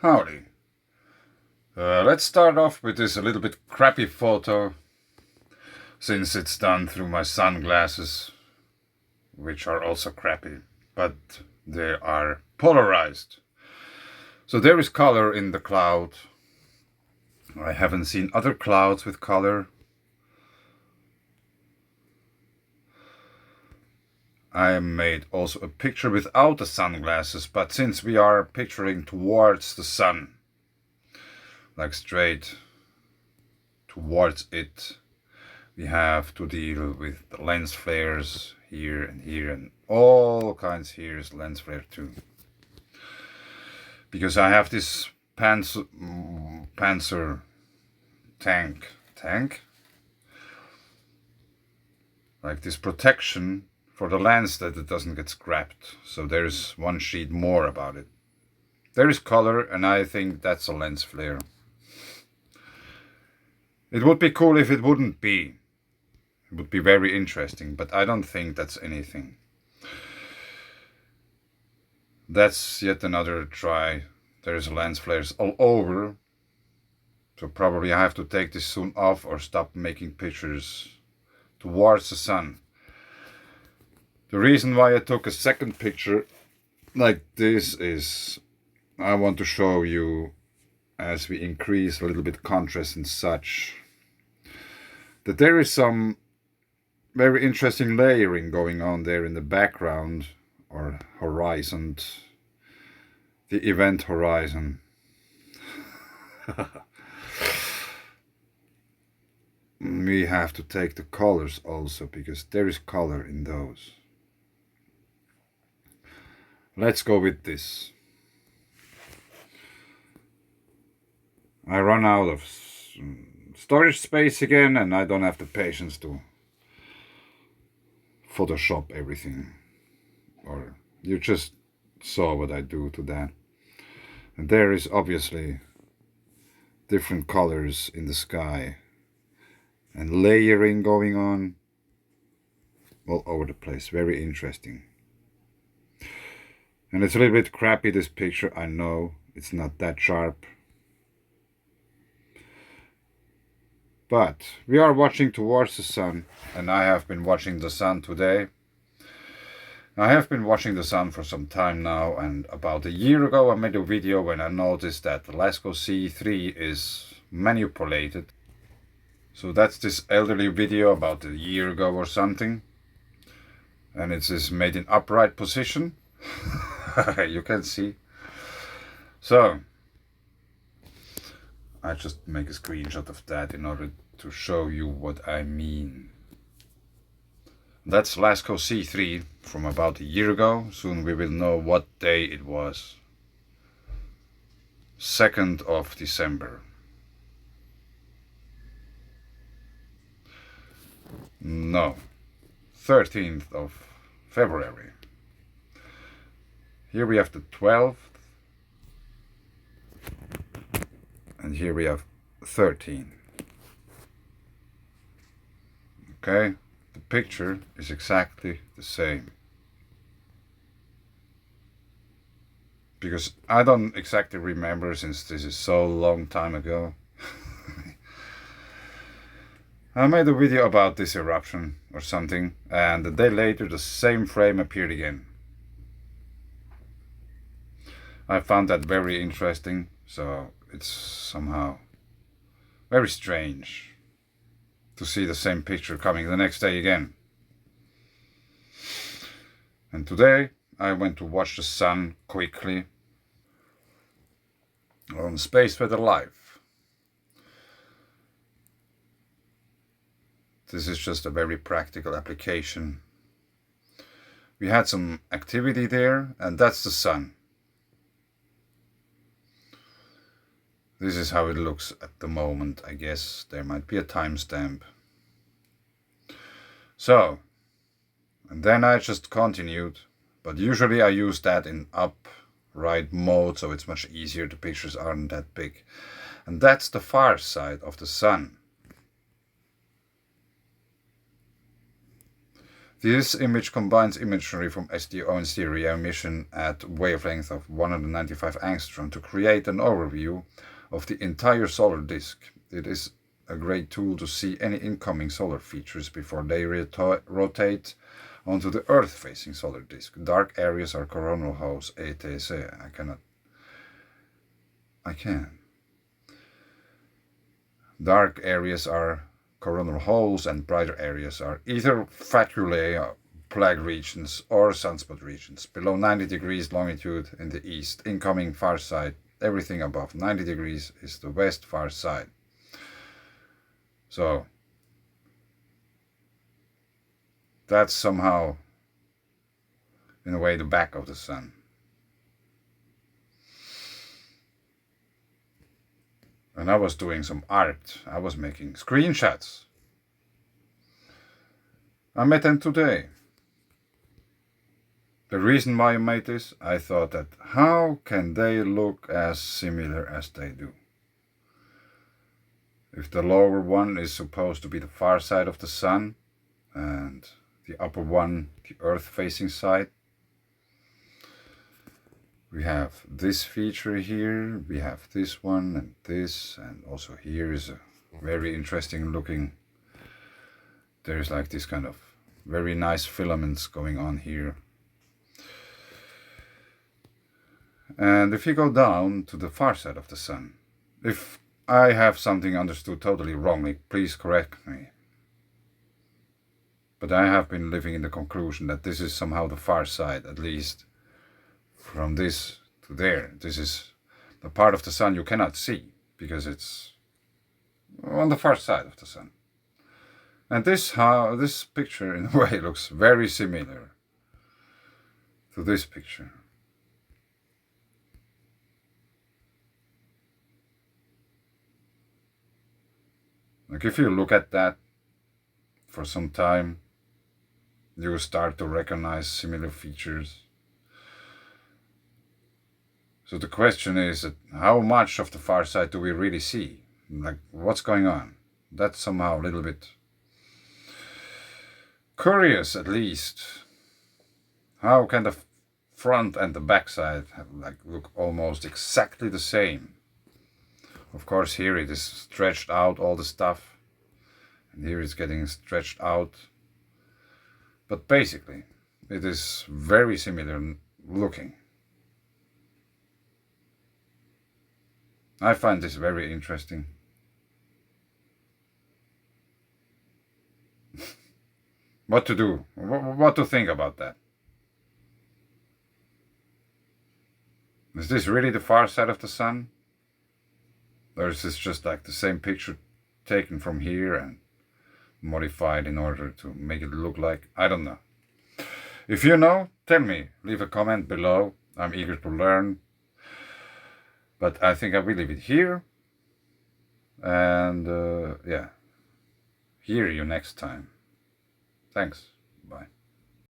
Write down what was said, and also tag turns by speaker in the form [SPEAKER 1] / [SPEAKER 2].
[SPEAKER 1] Howdy. Let's start off with this a little bit crappy photo, since it's done through my sunglasses, which are also crappy, but they are polarized. So there is color in the cloud. I haven't seen other clouds with color. I made also a picture without the sunglasses, but since we are picturing towards the sun, like straight towards it, we have to deal with the lens flares here and all kinds. Here is lens flare too, because I have this Panzer tank, like this protection for the lens that it doesn't get scrapped. So there's one sheet more about it. There is color, and I think that's a lens flare. It would be cool if it wouldn't be. It would be very interesting, but I don't think that's anything. That's yet another try. There's lens flares all over. So probably I have to take this soon off or stop making pictures towards the sun. The reason why I took a second picture like this is I want to show you, as we increase a little bit contrast and such, that there is some very interesting layering going on there in the background or horizon, the event horizon. We have to take the colors also, because there is color in those. Let's go with this. I run out of storage space again, and I don't have the patience to Photoshop everything. Or you just saw what I do to that. And there is obviously different colors in the sky and layering going on all over the place. Very interesting. And it's a little bit crappy, this picture, I know. It's not that sharp. But we are watching towards the sun, and I have been watching the sun today. I have been watching the sun for some time now, and about a year ago I made a video when I noticed that the Lasco C3 is manipulated. So that's this elderly video about a year ago or something. And it is made in upright position. You can see. So I just make a screenshot of that in order to show you what I mean. That's Lasco C3 from about a year ago. Soon we will know what day it was. 2nd of December. No, 13th of February. Here we have the 12th. And here we have 13. Okay, the picture is exactly the same. Because I don't exactly remember, since this is so long time ago. I made a video about this eruption or something, and a day later the same frame appeared again. I found that very interesting, so it's somehow very strange to see the same picture coming the next day again. And today I went to watch the sun quickly on Space Weather Live. This is just a very practical application. We had some activity there, and that's the sun. This is how it looks at the moment, I guess. There might be a timestamp. So, and then I just continued, but usually I use that in upright mode, so it's much easier, the pictures aren't that big. And that's the far side of the sun. This image combines imagery from SDO and stereo emission at wavelength of 195 angstrom to create an overview of the entire solar disk. It is a great tool to see any incoming solar features before they rotate onto the Earth-facing solar disk. Dark areas are coronal holes, etc. I can. Dark areas are coronal holes and brighter areas are either faculae, plague regions, or sunspot regions. Below 90 degrees longitude in the east, incoming far side. Everything above 90 degrees is the west far side. So that's somehow, in a way, the back of the sun. And I was doing some art. I was making screenshots. I met them today. The reason why I made this, I thought that how can they look as similar as they do? If the lower one is supposed to be the far side of the sun and the upper one the earth-facing side, we have this feature here, we have this one and this, and also here is a very interesting looking, there's like this kind of very nice filaments going on here. And if you go down to the far side of the sun, if I have something understood totally wrongly, please correct me. But I have been living in the conclusion that this is somehow the far side, at least from this to there. This is the part of the sun you cannot see because it's on the far side of the sun. And this picture in a way looks very similar to this picture. Like if you look at that for some time, you will start to recognize similar features. So the question is that how much of the far side do we really see? Like what's going on? That's somehow a little bit curious, at least. How can the front and the back side look almost exactly the same? Of course, here it is stretched out, all the stuff, and here it's getting stretched out. But basically, it is very similar looking. I find this very interesting. What to do? What to think about that? Is this really the far side of the sun? Or is this just like the same picture taken from here and modified in order to make it look like? I don't know. If you know, tell me. Leave a comment below. I'm eager to learn. But I think I will leave it here. And yeah, hear you next time. Thanks. Bye.